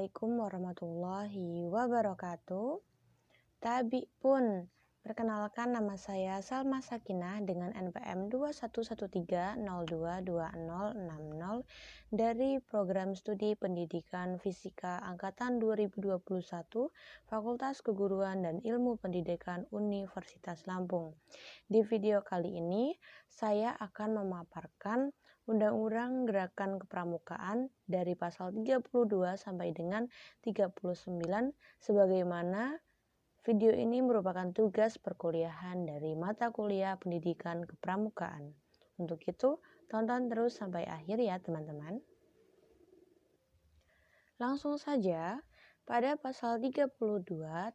Assalamualaikum warahmatullahi wabarakatuh. Tabi pun, perkenalkan nama saya Salma Sakinah dengan NPM 2113022060 dari Program Studi Pendidikan Fisika Angkatan 2021 Fakultas Keguruan dan Ilmu Pendidikan Universitas Lampung. Di video kali ini, saya akan memaparkan Undang-Undang Gerakan Kepramukaan dari pasal 32 sampai dengan 39 sebagaimana video ini merupakan tugas perkuliahan dari mata kuliah Pendidikan Kepramukaan. Untuk itu, tonton terus sampai akhir ya teman-teman. Langsung saja, pada pasal 32,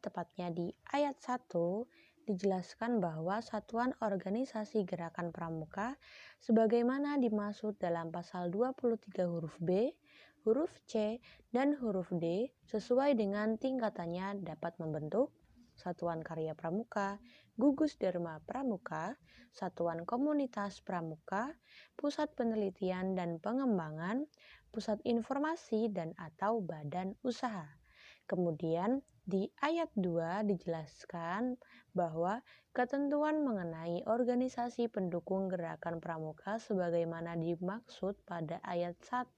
tepatnya di ayat 1, dijelaskan bahwa satuan organisasi gerakan pramuka sebagaimana dimaksud dalam pasal 23 huruf B, huruf C, dan huruf D sesuai dengan tingkatannya dapat membentuk Satuan Karya Pramuka, Gugus Dharma Pramuka, Satuan Komunitas Pramuka, Pusat Penelitian dan Pengembangan, Pusat Informasi dan atau Badan Usaha. Kemudian di ayat 2 dijelaskan bahwa ketentuan mengenai organisasi pendukung gerakan pramuka sebagaimana dimaksud pada ayat 1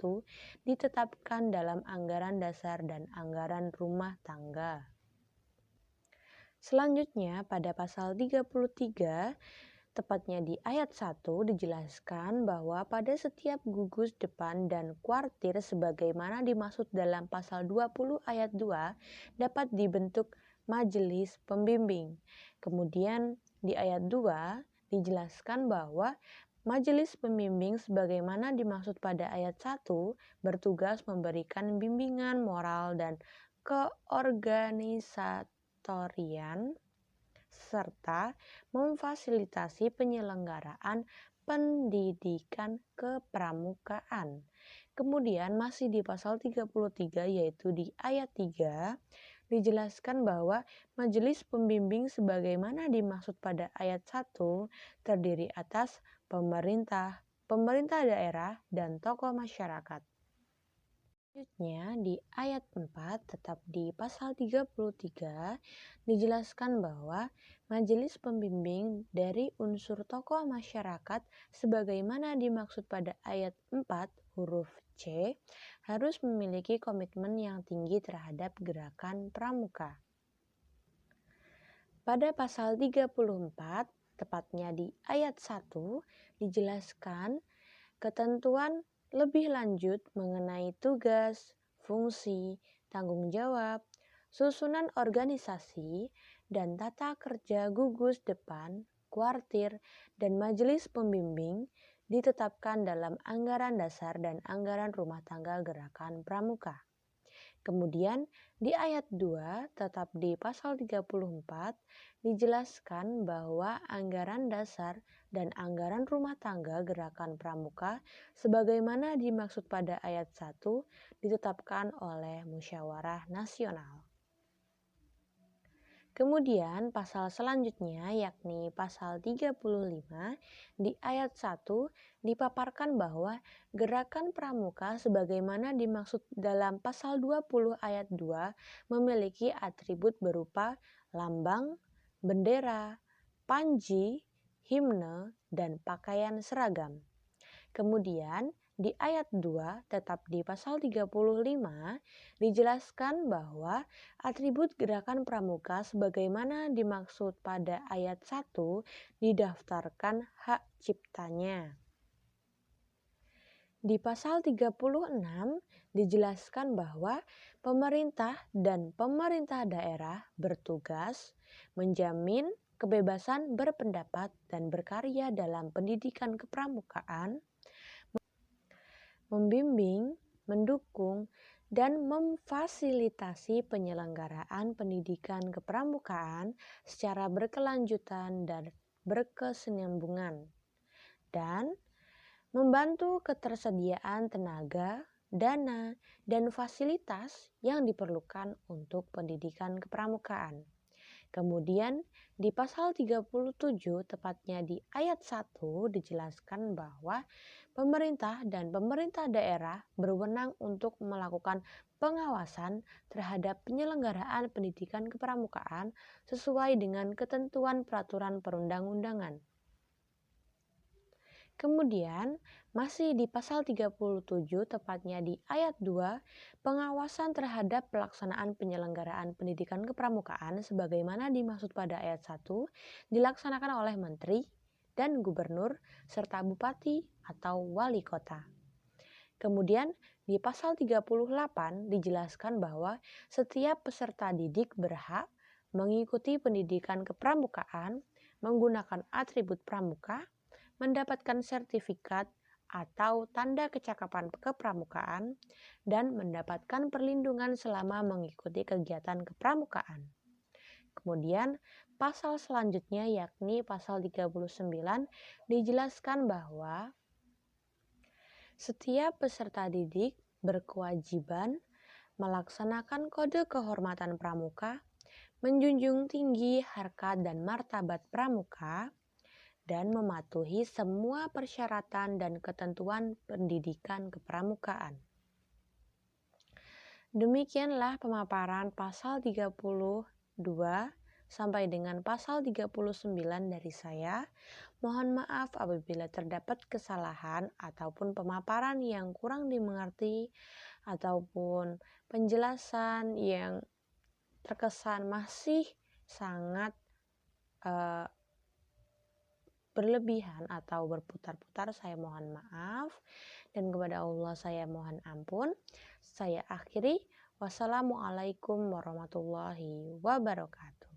ditetapkan dalam anggaran dasar dan anggaran rumah tangga. Selanjutnya pada pasal 33 tepatnya di ayat 1 dijelaskan bahwa pada setiap gugus depan dan kuartir sebagaimana dimaksud dalam pasal 20 ayat 2 dapat dibentuk majelis pembimbing. Kemudian di ayat 2 dijelaskan bahwa majelis pembimbing sebagaimana dimaksud pada ayat 1 bertugas memberikan bimbingan moral dan keorganisatorian serta memfasilitasi penyelenggaraan pendidikan kepramukaan. Kemudian masih di pasal 33 yaitu di ayat 3 dijelaskan bahwa majelis pembimbing sebagaimana dimaksud pada ayat 1 terdiri atas pemerintah, pemerintah daerah, dan tokoh masyarakat. Selanjutnya di ayat 4 tetap di pasal 33 dijelaskan bahwa majelis pembimbing dari unsur tokoh masyarakat sebagaimana dimaksud pada ayat 4 huruf C harus memiliki komitmen yang tinggi terhadap gerakan pramuka. Pada pasal 34 tepatnya di ayat 1 dijelaskan ketentuan lebih lanjut mengenai tugas, fungsi, tanggung jawab, susunan organisasi, dan tata kerja gugus depan, kuartir, dan majelis pembimbing ditetapkan dalam anggaran dasar dan anggaran rumah tangga gerakan pramuka. Kemudian di ayat 2 tetap di pasal 34 dijelaskan bahwa anggaran dasar dan anggaran rumah tangga gerakan pramuka sebagaimana dimaksud pada ayat 1 ditetapkan oleh Musyawarah Nasional. Kemudian pasal selanjutnya yakni pasal 35 di ayat 1 dipaparkan bahwa gerakan pramuka sebagaimana dimaksud dalam pasal 20 ayat 2 memiliki atribut berupa lambang, bendera, panji, himne, dan pakaian seragam. Kemudian di ayat 2 tetap di pasal 35 dijelaskan bahwa atribut gerakan pramuka sebagaimana dimaksud pada ayat 1 didaftarkan hak ciptanya. Di pasal 36 dijelaskan bahwa pemerintah dan pemerintah daerah bertugas menjamin kebebasan berpendapat dan berkarya dalam pendidikan kepramukaan, membimbing, mendukung, dan memfasilitasi penyelenggaraan pendidikan kepramukaan secara berkelanjutan dan berkesinambungan, dan membantu ketersediaan tenaga, dana, dan fasilitas yang diperlukan untuk pendidikan kepramukaan. Kemudian di pasal 37 tepatnya di ayat 1 dijelaskan bahwa pemerintah dan pemerintah daerah berwenang untuk melakukan pengawasan terhadap penyelenggaraan pendidikan kepramukaan sesuai dengan ketentuan peraturan perundang-undangan. Kemudian, masih di pasal 37, tepatnya di ayat 2, pengawasan terhadap pelaksanaan penyelenggaraan pendidikan kepramukaan sebagaimana dimaksud pada ayat 1 dilaksanakan oleh menteri dan gubernur serta bupati atau wali kota. Kemudian, di pasal 38 dijelaskan bahwa setiap peserta didik berhak mengikuti pendidikan kepramukaan menggunakan atribut pramuka, mendapatkan sertifikat atau tanda kecakapan kepramukaan, dan mendapatkan perlindungan selama mengikuti kegiatan kepramukaan. Kemudian, pasal selanjutnya yakni pasal 39 dijelaskan bahwa setiap peserta didik berkewajiban melaksanakan kode kehormatan pramuka, menjunjung tinggi harkat dan martabat pramuka, dan mematuhi semua persyaratan dan ketentuan pendidikan kepramukaan. Demikianlah pemaparan pasal 32 sampai dengan pasal 39 dari saya. Mohon maaf apabila terdapat kesalahan ataupun pemaparan yang kurang dimengerti ataupun penjelasan yang terkesan masih sangat berlebihan atau berputar-putar, saya mohon maaf, dan kepada Allah saya mohon ampun. Saya akhiri, wassalamualaikum warahmatullahi wabarakatuh.